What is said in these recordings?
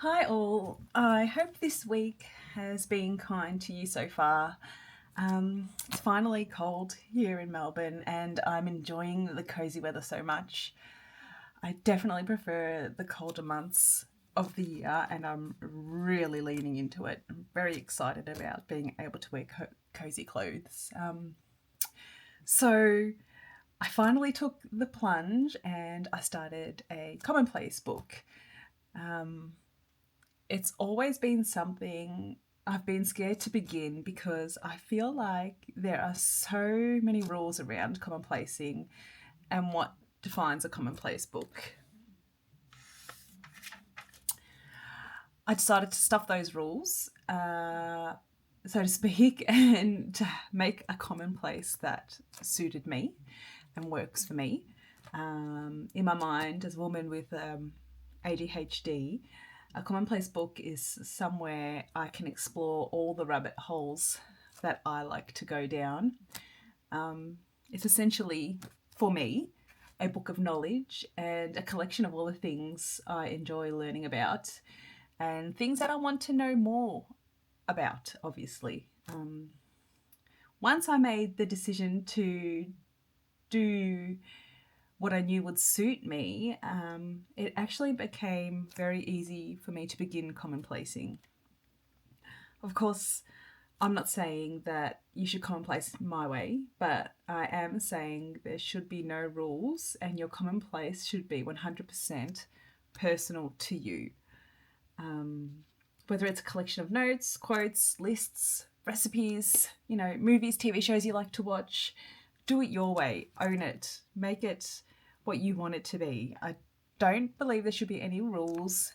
Hi all, I hope this week has been kind to you so far. It's finally cold here in Melbourne and I'm enjoying the cozy weather so much. I definitely prefer the colder months of the year and I'm really leaning into it. I'm very excited about being able to wear cozy clothes. So I finally took the plunge and I started a Commonplace book. It's always been something I've been scared to begin because I feel like there are so many rules around commonplacing and what defines a commonplace book. I decided to stuff those rules, so to speak, and to make a commonplace that suited me and works for me. In my mind, as a woman with ADHD, a commonplace book is somewhere I can explore all the rabbit holes that I like to go down. It's essentially, for me, a book of knowledge and a collection of all the things I enjoy learning about and things that I want to know more about, obviously. Once I made the decision to do what I knew would suit me, it actually became very easy for me to begin commonplacing. Of course, I'm not saying that you should commonplace my way, but I am saying there should be no rules and your commonplace should be 100% personal to you. Whether it's a collection of notes, quotes, lists, recipes, movies, TV shows you like to watch, do it your way, own it, make it what you want it to be. I don't believe there should be any rules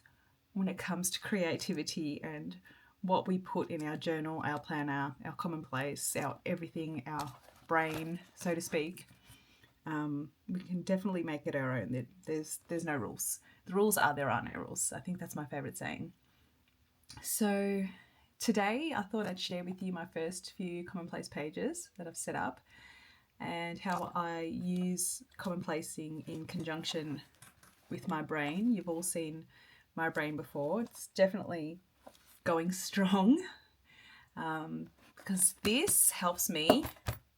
when it comes to creativity and what we put in our journal, our planner, our commonplace, our everything, our brain, so to speak. We can definitely make it our own. There's no rules. The rules are there are no rules. I think that's my favourite saying. So today I thought I'd share with you my first few commonplace pages that I've set up and how I use commonplacing in conjunction with my brain. You've all seen my brain before. It's definitely going strong because this helps me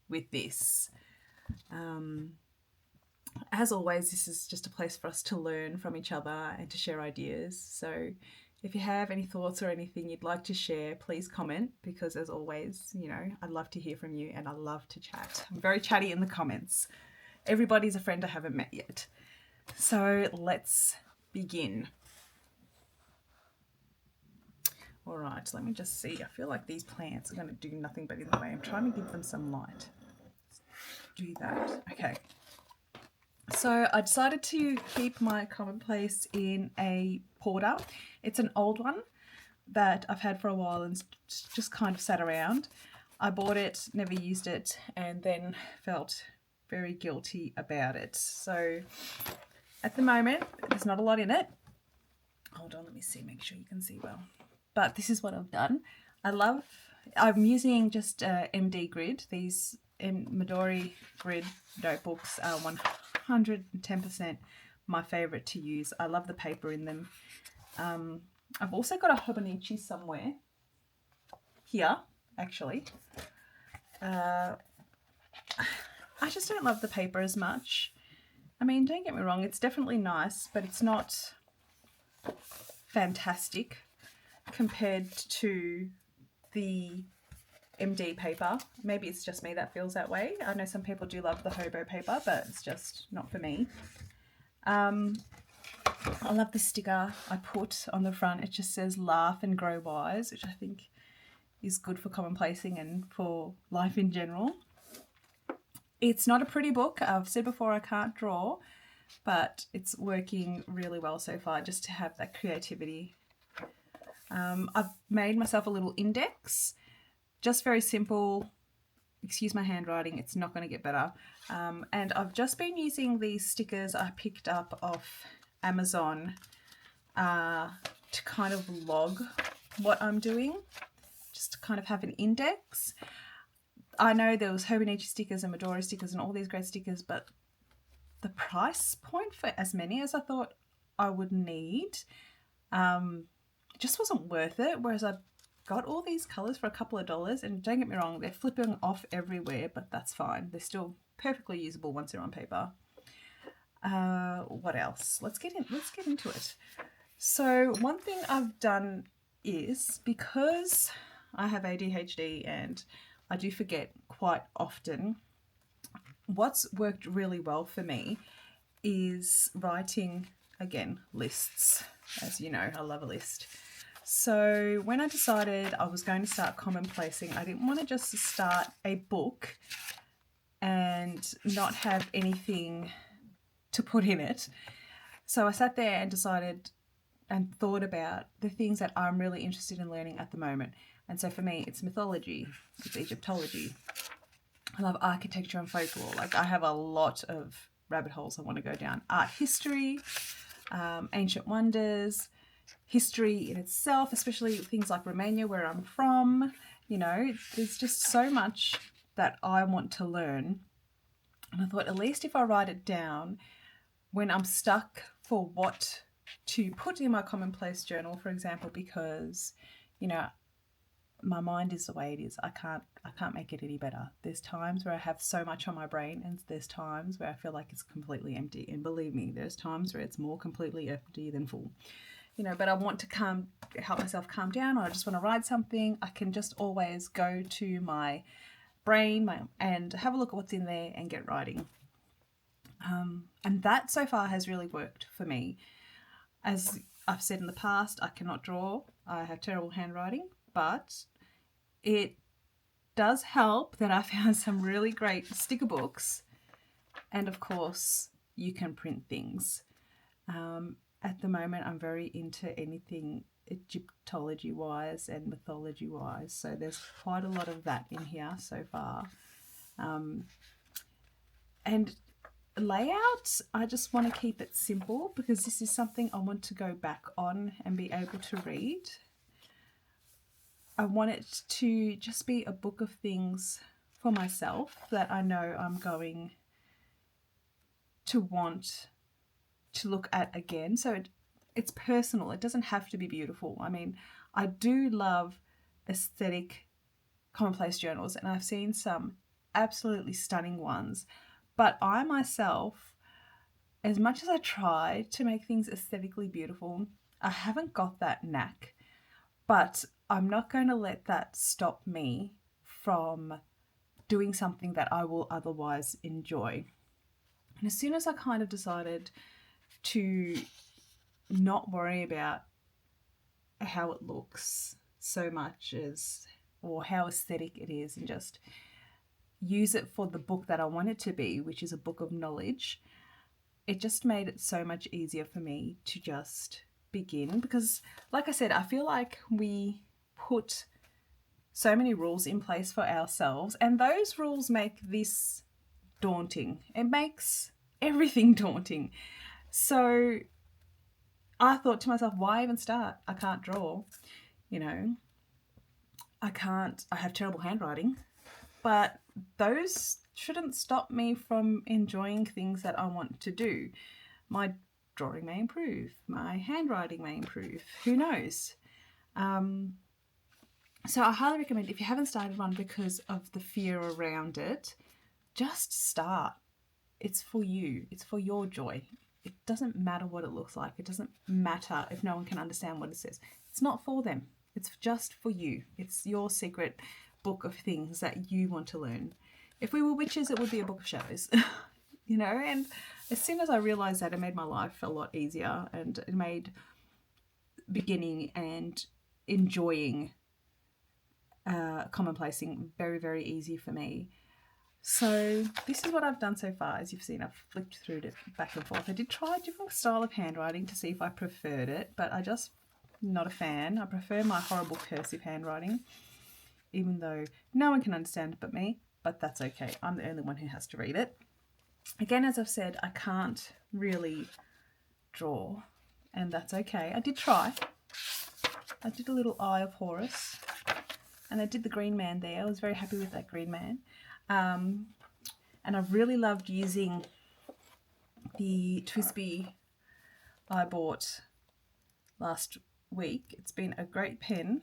with this. As always, this is just a place for us to learn from each other and to share ideas. So if you have any thoughts or anything you'd like to share, please comment because as always, I'd love to hear from you and I love to chat. I'm very chatty in the comments. Everybody's a friend I haven't met yet. So let's begin. All right, let me just see. I feel like these plants are going to do nothing but in the way. I'm trying to give them some light. Let's do that. Okay. So I decided to keep my commonplace in a porter. It's an old one that I've had for a while and just kind of sat around. I bought it, never used it, and then felt very guilty about it. So at the moment, there's not a lot in it. Hold on, let me see, make sure you can see well. But this is what I've done. I'm using just MD grid. These Midori grid notebooks are 110% my favourite to use. I love the paper in them. I've also got a Hobonichi somewhere. Here, actually. I just don't love the paper as much. I mean, don't get me wrong, it's definitely nice, but it's not fantastic compared to the MD paper. Maybe it's just me that feels that way. I know some people do love the hobo paper, but it's just not for me. I love the sticker I put on the front. It just says laugh and grow wise, which I think is good for commonplacing and for life in general. It's not a pretty book. I've said before I can't draw, but it's working really well so far just to have that creativity. I've made myself a little index, just very simple. Excuse my handwriting, it's not going to get better. And I've just been using these stickers I picked up off Amazon to kind of log what I'm doing, just to kind of have an index. I know there was Hobonichi stickers and Midori stickers and all these great stickers, but the price point for as many as I thought I would need it just wasn't worth it. Whereas I got all these colours for a couple of dollars, and don't get me wrong, they're flipping off everywhere, but that's fine. They're still perfectly usable once they're on paper. What else? Let's get into it. So one thing I've done is, because I have ADHD and I do forget quite often, what's worked really well for me is writing, again, lists. As you know, I love a list. So when I decided I was going to start commonplacing, I didn't want to just start a book and not have anything to put in it. So I sat there and decided and thought about the things that I'm really interested in learning at the moment. And so for me, it's mythology, it's Egyptology. I love architecture and folklore. Like, I have a lot of rabbit holes I want to go down. Art history, ancient wonders, history in itself, especially things like Romania, where I'm from. You know, there's just so much that I want to learn. And I thought, at least if I write it down, when I'm stuck for what to put in my commonplace journal, for example, because, you know, my mind is the way it is. I can't make it any better. There's times where I have so much on my brain, and there's times where I feel like it's completely empty. And believe me, there's times where it's more completely empty than full. You know, but I want to help myself calm down, or I just want to write something. I can just always go to my brain and have a look at what's in there and get writing. And that so far has really worked for me. As I've said in the past, I cannot draw. I have terrible handwriting, but it does help that I found some really great sticker books. And of course, you can print things. At the moment, I'm very into anything Egyptology wise and mythology wise. So there's quite a lot of that in here so far. And layout, I just want to keep it simple, because this is something I want to go back on and be able to read. I want it to just be a book of things for myself that I know I'm going to want to look at again. So it's personal. It doesn't have to be beautiful. I mean, I do love aesthetic commonplace journals, and I've seen some absolutely stunning ones. But I myself, as much as I try to make things aesthetically beautiful, I haven't got that knack. But I'm not going to let that stop me from doing something that I will otherwise enjoy. And as soon as I kind of decided to not worry about how it looks so much or how aesthetic it is, and just use it for the book that I want it to be, which is a book of knowledge, it just made it so much easier for me to just begin. Because, like I said, I feel like we put so many rules in place for ourselves, and those rules make this daunting. It makes everything daunting. So I thought to myself, why even start? I can't draw, you know, I have terrible handwriting, but those shouldn't stop me from enjoying things that I want to do. My drawing may improve, my handwriting may improve, who knows? So I highly recommend, if you haven't started one because of the fear around it, just start. It's for you. It's for your joy. It doesn't matter what it looks like. It doesn't matter if no one can understand what it says. It's not for them. It's just for you. It's your secret book of things that you want to learn. If we were witches, it would be a book of shadows, you know? And as soon as I realized that, it made my life a lot easier, and it made beginning and enjoying commonplacing very, very easy for me. So this is what I've done so far. As you've seen, I've flipped through it back and forth. I did try a different style of handwriting to see if I preferred it, but I just not a fan. I prefer my horrible cursive handwriting, even though no one can understand it but me, but that's okay. I'm the only one who has to read it. Again, as I've said, I can't really draw, and that's okay. I did try. I did a little Eye of Horus, and I did the green man there. I was very happy with that green man. And I really loved using the TWSBI I bought last week. It's been a great pen.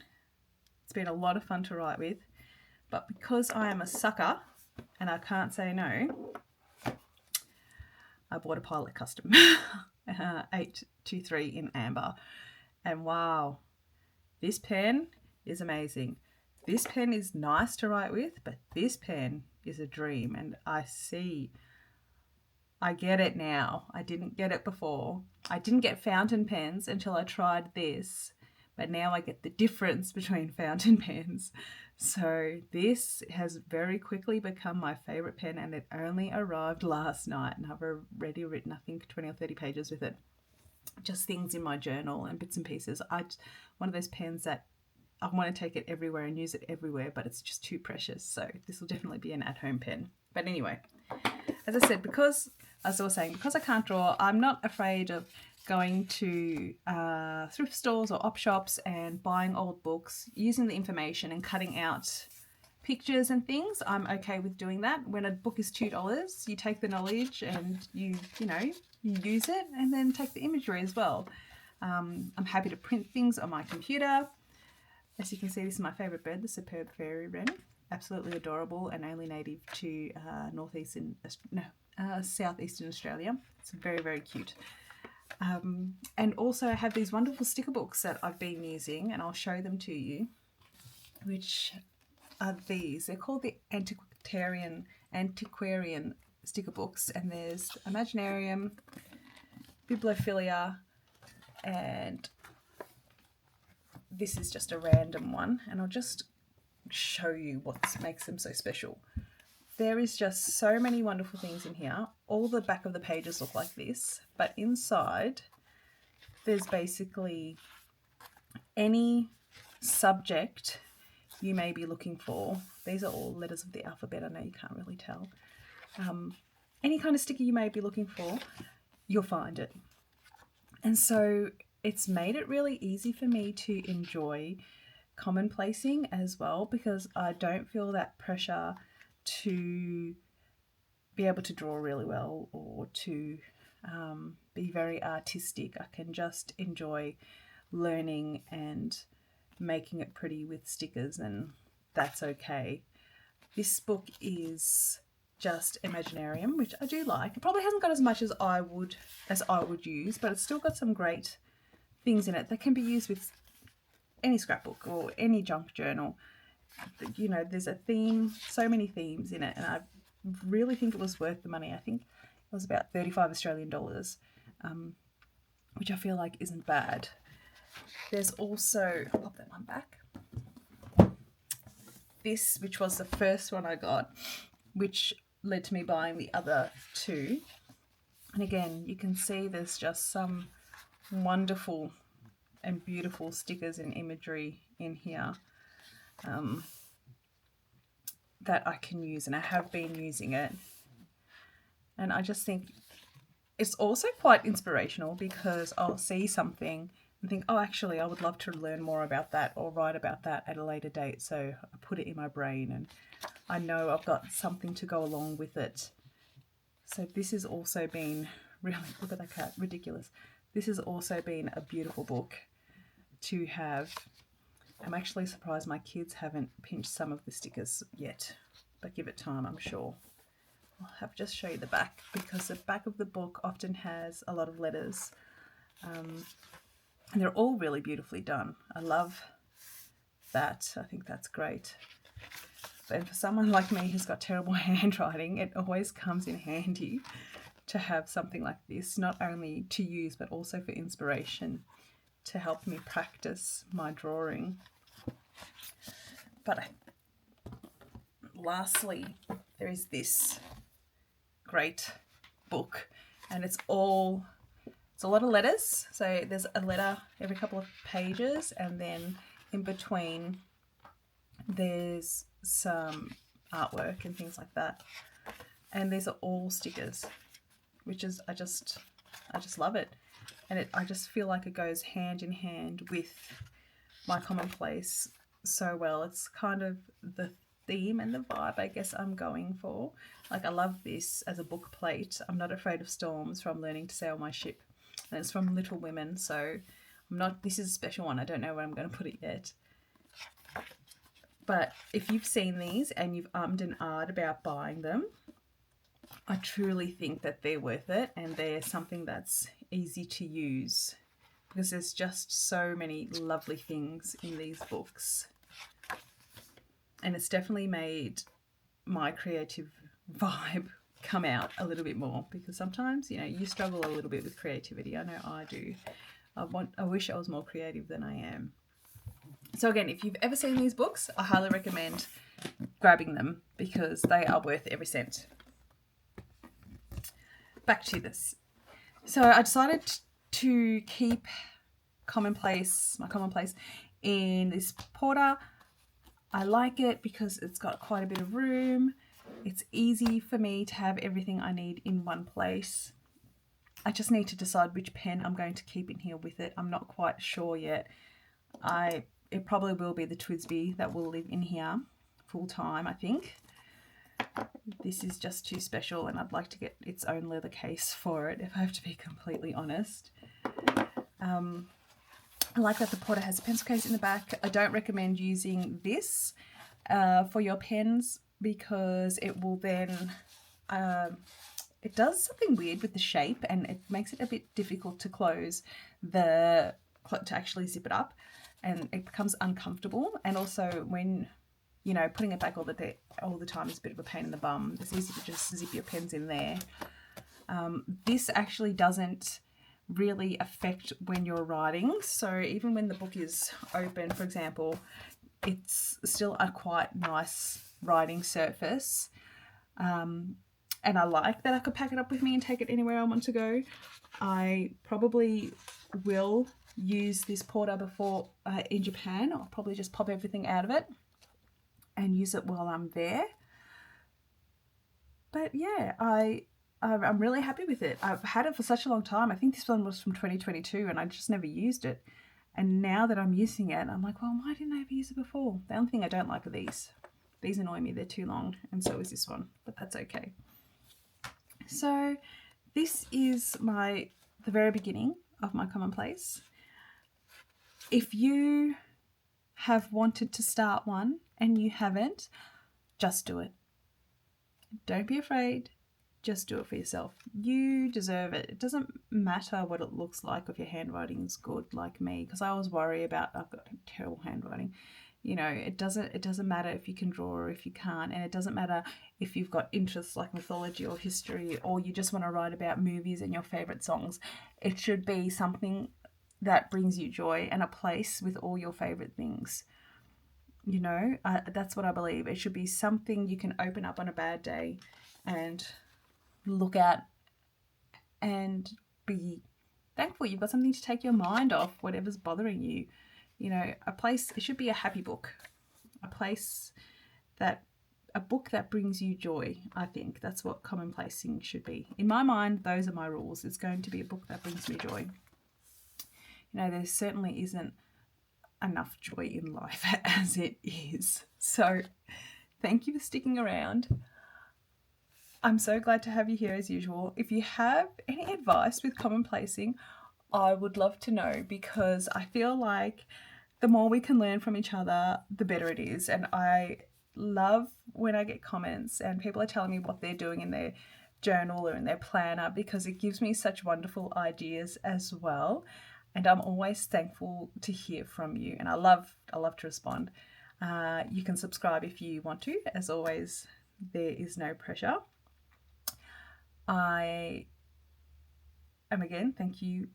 It's been a lot of fun to write with, but because I am a sucker and I can't say no, I bought a Pilot Custom 823 in amber, and wow, this pen is amazing. This pen is nice to write with, but this pen is a dream, and I get it now. I didn't get it before. I didn't get fountain pens until I tried this, but now I get the difference between fountain pens. So this has very quickly become my favorite pen, and it only arrived last night, and I've already written, I think, 20 or 30 pages with it. Just things in my journal and bits and pieces. One of those pens that I want to take it everywhere and use it everywhere, but it's just too precious. So this will definitely be an at-home pen. But anyway, as I said, because I can't draw, I'm not afraid of going to thrift stores or op shops and buying old books, using the information and cutting out pictures and things. I'm okay with doing that. When a book is $2, you take the knowledge and you use it, and then take the imagery as well. I'm happy to print things on my computer. As you can see, this is my favourite bird, the superb fairy wren. Absolutely adorable and only native to southeastern Australia. It's very, very cute. And also I have these wonderful sticker books that I've been using, and I'll show them to you, which are these. They're called the Antiquarian sticker books, and there's Imaginarium, Bibliophilia, and this is just a random one, and I'll just show you what makes them so special. There is just so many wonderful things in here. All the back of the pages look like this, but inside there's basically any subject you may be looking for. These are all letters of the alphabet. I know you can't really tell. Any kind of sticker you may be looking for, you'll find it. And so it's made it really easy for me to enjoy commonplacing as well, because I don't feel that pressure to be able to draw really well or to be very artistic. I can just enjoy learning and making it pretty with stickers, and that's okay. This book is just Imaginarium, which I do like. It probably hasn't got as much as I would use, but it's still got some great things in it that can be used with any scrapbook or any junk journal. You know, there's a theme, so many themes in it, and I really think it was worth the money. I think it was about 35 Australian dollars, which I feel like isn't bad. There's also, I'll pop that one back, this, which was the first one I got, which led to me buying the other two. And again, you can see there's just some wonderful and beautiful stickers and imagery in here that I can use, and I have been using it. And I just think it's also quite inspirational, because I'll see something and think, oh, actually, I would love to learn more about that or write about that at a later date. So I put it in my brain, and I know I've got something to go along with it. So this has also been really, look at that cat, ridiculous. This has also been a beautiful book to have. I'm actually surprised my kids haven't pinched some of the stickers yet, but give it time, I'm sure. I'll have just show you the back, because the back of the book often has a lot of letters. And they're all really beautifully done. I love that. I think that's great. And for someone like me who's got terrible handwriting, it always comes in handy to have something like this, not only to use, but also for inspiration, to help me practice my drawing. But lastly, there is this great book, and it's a lot of letters. So there's a letter every couple of pages, and then in between there's some artwork and things like that. And these are all stickers, which is, I just love it. And I just feel like it goes hand in hand with my commonplace so well. It's kind of the theme and the vibe I guess I'm going for. Like, I love this as a book plate. I'm not afraid of storms, from learning to sail my ship. And it's from Little Women, so This is a special one. I don't know where I'm going to put it yet. But if you've seen these and you've ummed and ahed about buying them, I truly think that they're worth it, and they're something that's easy to use because there's just so many lovely things in these books. And it's definitely made my creative vibe come out a little bit more, because sometimes, you know, you struggle a little bit with creativity. I know I do. I wish I was more creative than I am. So again, if you've ever seen these books, I highly recommend grabbing them because they are worth every cent. Back to this. So I decided to keep my Commonplace in this porter. I like it because it's got quite a bit of room. It's easy for me to have everything I need in one place. I just need to decide which pen I'm going to keep in here with it. I'm not quite sure yet. It probably will be the TWSBI that will live in here full time, I think. This is just too special, and I'd like to get its own leather case for it, if I have to be completely honest. I like that the porter has a pencil case in the back. I don't recommend using this for your pens because it will then... it does something weird with the shape, and it makes it a bit difficult to close to actually zip it up, and it becomes uncomfortable. And also when, you know, putting it back all the time is a bit of a pain in the bum. It's easy to just zip your pens in there. This actually doesn't really affect when you're writing. So even when the book is open, for example, it's still a quite nice writing surface. And I like that I could pack it up with me and take it anywhere I want to go. I probably will use this porter before in Japan. I'll probably just pop everything out of it and use it while I'm there. But yeah, I'm really happy with it. I've had it for such a long time. I think this one was from 2022 and I just never used it. And now that I'm using it, I'm like, well, why didn't I ever use it before? The only thing I don't like are these. These annoy me. They're too long, and so is this one, but that's okay. So this is the very beginning of my Commonplace. If you have wanted to start one and you haven't, just do it. Don't be afraid. Just do it for yourself. You deserve it. It doesn't matter what it looks like if your handwriting is good like me, because I always worry about I've got terrible handwriting. You know, it doesn't matter if you can draw or if you can't, and it doesn't matter if you've got interests like mythology or history, or you just want to write about movies and your favorite songs. It should be something that brings you joy and a place with all your favorite things. You know, that's what I believe. It should be something you can open up on a bad day and look at and be thankful you've got something to take your mind off whatever's bothering you. You know, it should be a happy book, a book that brings you joy. I think that's what commonplacing should be. In my mind, those are my rules. It's going to be a book that brings me joy. You know, there certainly isn't enough joy in life as it is. So thank you for sticking around. I'm so glad to have you here as usual. If you have any advice with commonplacing, I would love to know, because I feel like the more we can learn from each other, the better it is. And I love when I get comments and people are telling me what they're doing in their journal or in their planner, because it gives me such wonderful ideas as well. And I'm always thankful to hear from you, and I love to respond. You can subscribe if you want to. As always, there is no pressure. I am again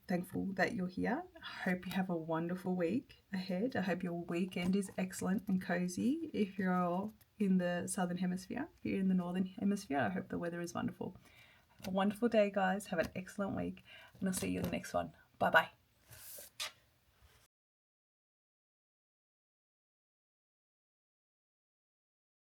thankful that you're here. I hope you have a wonderful week ahead. I hope your weekend is excellent and cozy if you're in the southern hemisphere. If you're in the northern hemisphere, I hope the weather is wonderful. Have a wonderful day, guys. Have an excellent week, and I'll see you in the next one. Bye bye.